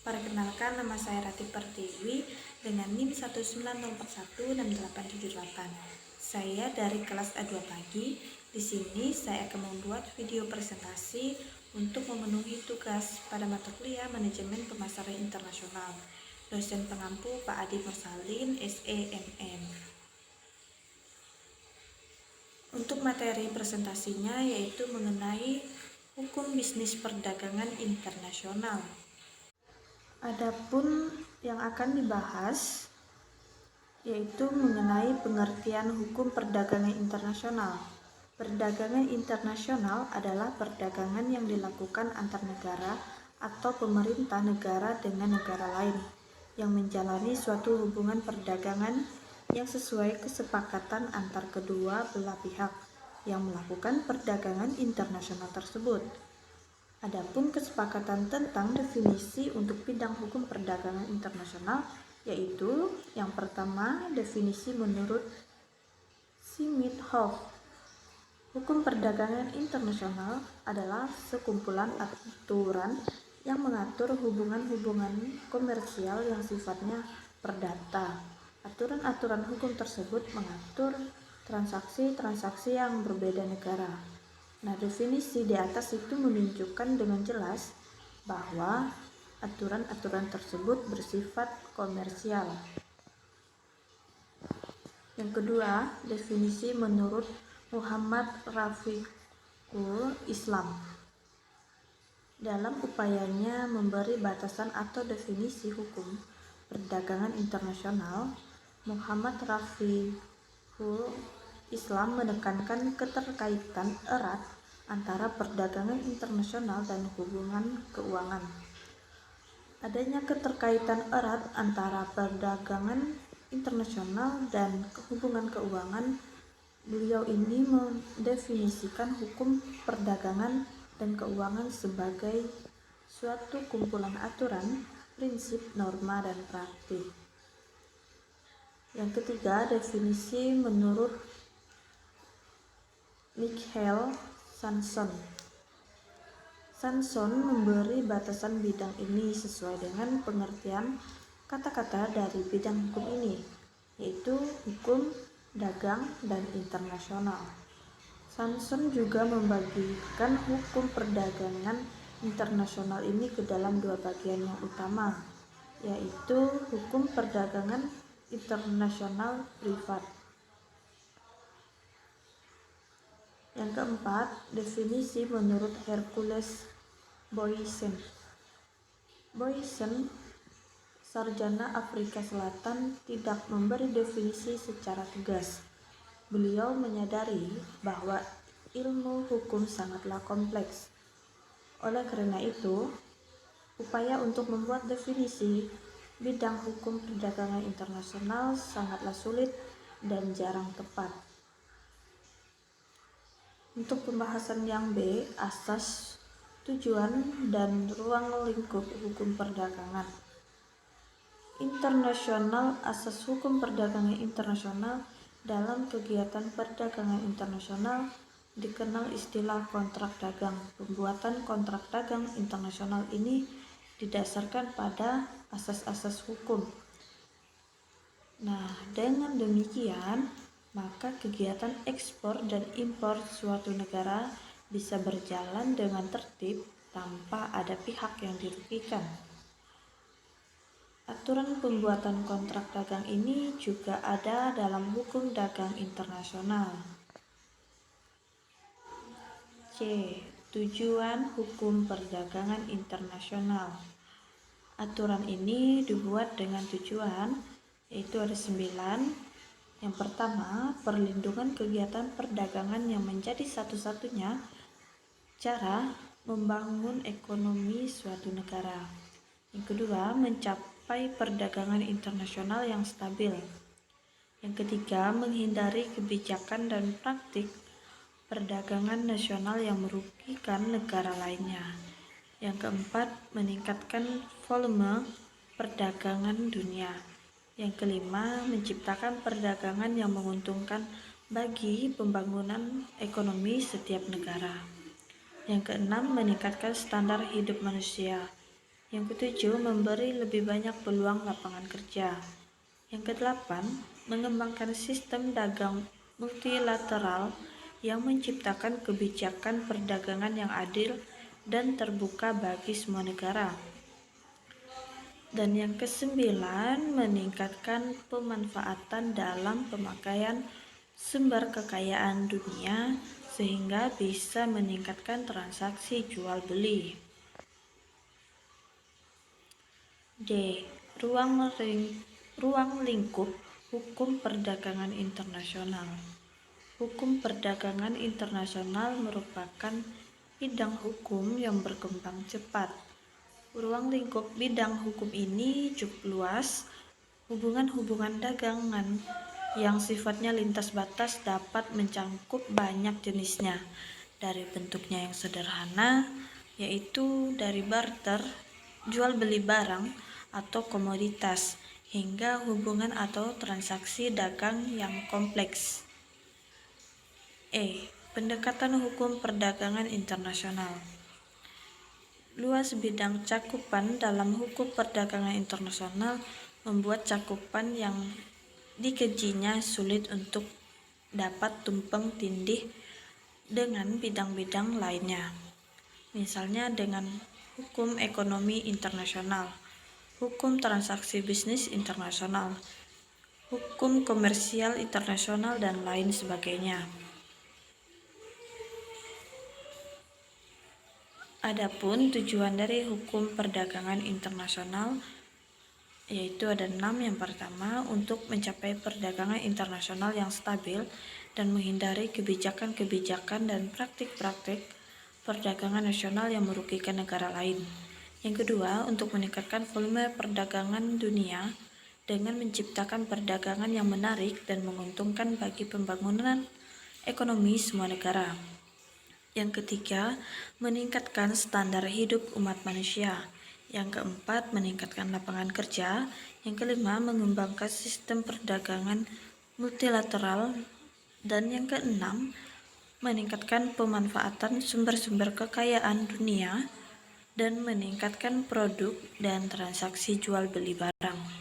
Perkenalkan, nama saya Rati Pertiwi dengan NIM 190416878. Saya dari kelas A2 pagi. Di sini saya akan membuat video presentasi untuk memenuhi tugas pada mata kuliah Manajemen Pemasaran Internasional. Dosen pengampu Pak Adi Mursalin, SEMM. Untuk materi presentasinya yaitu mengenai hukum bisnis perdagangan internasional. Adapun yang akan dibahas yaitu mengenai pengertian hukum perdagangan internasional. Perdagangan internasional adalah perdagangan yang dilakukan antar negara atau pemerintah negara dengan negara lain yang menjalani suatu hubungan perdagangan yang sesuai kesepakatan antar kedua belah pihak yang melakukan perdagangan internasional tersebut. Adapun kesepakatan tentang definisi untuk bidang hukum perdagangan internasional yaitu yang pertama, definisi menurut Simit-Hoff. Hukum perdagangan internasional adalah sekumpulan aturan yang mengatur hubungan-hubungan komersial yang sifatnya perdata. Aturan-aturan hukum tersebut mengatur transaksi-transaksi yang berbeda negara. Nah, definisi di atas itu menunjukkan dengan jelas bahwa aturan-aturan tersebut bersifat komersial. Yang kedua, definisi menurut Muhammad Rafiqul Islam. Dalam upayanya memberi batasan atau definisi hukum perdagangan internasional, Muhammad Rafiqul Islam menekankan keterkaitan erat antara perdagangan internasional dan hubungan keuangan. Adanya keterkaitan erat antara perdagangan internasional dan hubungan keuangan. Beliau ini mendefinisikan hukum perdagangan dan keuangan sebagai suatu kumpulan aturan, prinsip, norma, dan praktik. Yang ketiga, definisi menurut Michael Sanson. Sanson memberi batasan bidang ini sesuai dengan pengertian kata-kata dari bidang hukum ini, yaitu hukum, dagang, dan internasional. Sanson juga membagikan hukum perdagangan internasional ini ke dalam dua bagian yang utama, yaitu hukum perdagangan internasional privat. Yang keempat, definisi menurut Hercules Boysen. Boysen, sarjana Afrika Selatan, tidak memberi definisi secara tegas. Beliau menyadari bahwa ilmu hukum sangatlah kompleks. Oleh karena itu, upaya untuk membuat definisi bidang hukum perdagangan internasional sangatlah sulit dan jarang tepat. Untuk pembahasan yang B, asas, tujuan, dan ruang lingkup hukum perdagangan internasional. Asas hukum perdagangan internasional dalam kegiatan perdagangan internasional dikenal istilah kontrak dagang. Pembuatan kontrak dagang internasional ini didasarkan pada asas-asas hukum. Nah, dengan demikian maka kegiatan ekspor dan impor suatu negara bisa berjalan dengan tertib tanpa ada pihak yang dirugikan. Aturan pembuatan kontrak dagang ini juga ada dalam hukum dagang internasional. C. Tujuan hukum perdagangan internasional. Aturan ini dibuat dengan tujuan, yaitu ada 9. Yang pertama, perlindungan kegiatan perdagangan yang menjadi satu-satunya cara membangun ekonomi suatu negara. Yang kedua, mencapai perdagangan internasional yang stabil. Yang ketiga, menghindari kebijakan dan praktik perdagangan nasional yang merugikan negara lainnya. Yang keempat, meningkatkan volume perdagangan dunia. Yang kelima, menciptakan perdagangan yang menguntungkan bagi pembangunan ekonomi setiap negara. Yang keenam, meningkatkan standar hidup manusia. Yang ketujuh, memberi lebih banyak peluang lapangan kerja. Yang kedelapan, mengembangkan sistem dagang multilateral yang menciptakan kebijakan perdagangan yang adil dan terbuka bagi semua negara. Dan yang kesembilan, meningkatkan pemanfaatan dalam pemakaian sumber kekayaan dunia sehingga bisa meningkatkan transaksi jual beli. D. Ruang lingkup hukum perdagangan internasional. Hukum perdagangan internasional merupakan bidang hukum yang berkembang cepat. Ruang lingkup bidang hukum ini cukup luas. Hubungan-hubungan dagangan yang sifatnya lintas batas dapat mencakup banyak jenisnya, dari bentuknya yang sederhana, yaitu dari barter, jual beli barang atau komoditas, hingga hubungan atau transaksi dagang yang kompleks. Pendekatan hukum perdagangan internasional. Luas bidang cakupan dalam hukum perdagangan internasional membuat cakupan yang dikajinya sulit untuk dapat tumpang tindih dengan bidang-bidang lainnya. Misalnya dengan hukum ekonomi internasional, hukum transaksi bisnis internasional, hukum komersial internasional, dan lain sebagainya. Adapun tujuan dari hukum perdagangan internasional yaitu ada 6. Yang pertama, untuk mencapai perdagangan internasional yang stabil dan menghindari kebijakan-kebijakan dan praktik-praktik perdagangan nasional yang merugikan negara lain. Yang kedua, untuk meningkatkan volume perdagangan dunia dengan menciptakan perdagangan yang menarik dan menguntungkan bagi pembangunan ekonomi semua negara. Yang ketiga, meningkatkan standar hidup umat manusia. Yang keempat, meningkatkan lapangan kerja. Yang kelima, mengembangkan sistem perdagangan multilateral. Dan yang keenam, meningkatkan pemanfaatan sumber-sumber kekayaan dunia dan meningkatkan produk dan transaksi jual beli barang.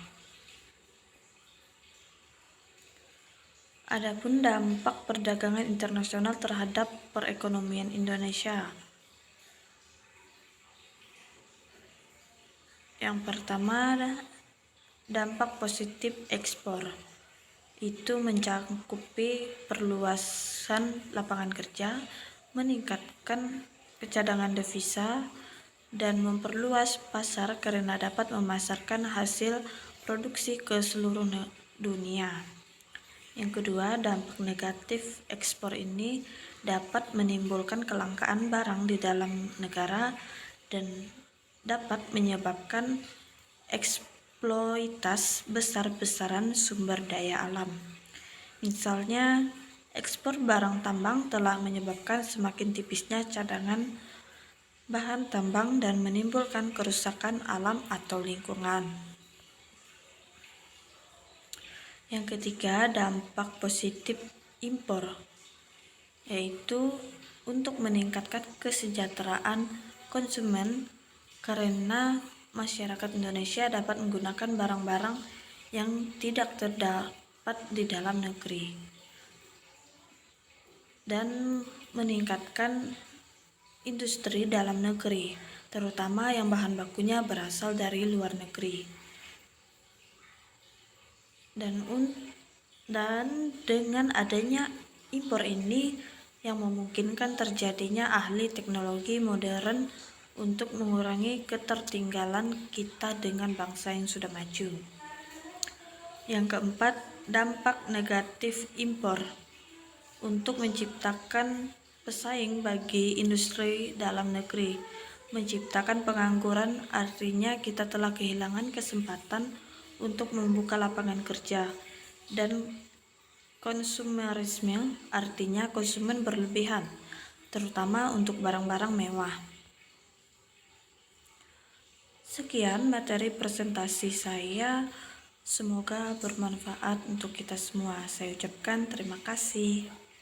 Adapun dampak perdagangan internasional terhadap perekonomian Indonesia. Yang pertama, dampak positif ekspor. Itu mencakupi perluasan lapangan kerja, meningkatkan cadangan devisa, dan memperluas pasar karena dapat memasarkan hasil produksi ke seluruh dunia. Yang kedua, dampak negatif ekspor ini dapat menimbulkan kelangkaan barang di dalam negara dan dapat menyebabkan eksploitasi besar-besaran sumber daya alam. Misalnya, ekspor barang tambang telah menyebabkan semakin tipisnya cadangan bahan tambang dan menimbulkan kerusakan alam atau lingkungan. Yang ketiga, dampak positif impor, yaitu untuk meningkatkan kesejahteraan konsumen karena masyarakat Indonesia dapat menggunakan barang-barang yang tidak terdapat di dalam negeri dan meningkatkan industri dalam negeri, terutama yang bahan bakunya berasal dari luar negeri. Dan dengan adanya impor ini yang memungkinkan terjadinya ahli teknologi modern untuk mengurangi ketertinggalan kita dengan bangsa yang sudah maju. Yang keempat, dampak negatif impor untuk menciptakan pesaing bagi industri dalam negeri. Menciptakan pengangguran artinya kita telah kehilangan kesempatan untuk membuka lapangan kerja, dan konsumerisme artinya konsumen berlebihan, terutama untuk barang-barang mewah. Sekian materi presentasi saya, semoga bermanfaat untuk kita semua. Saya ucapkan terima kasih.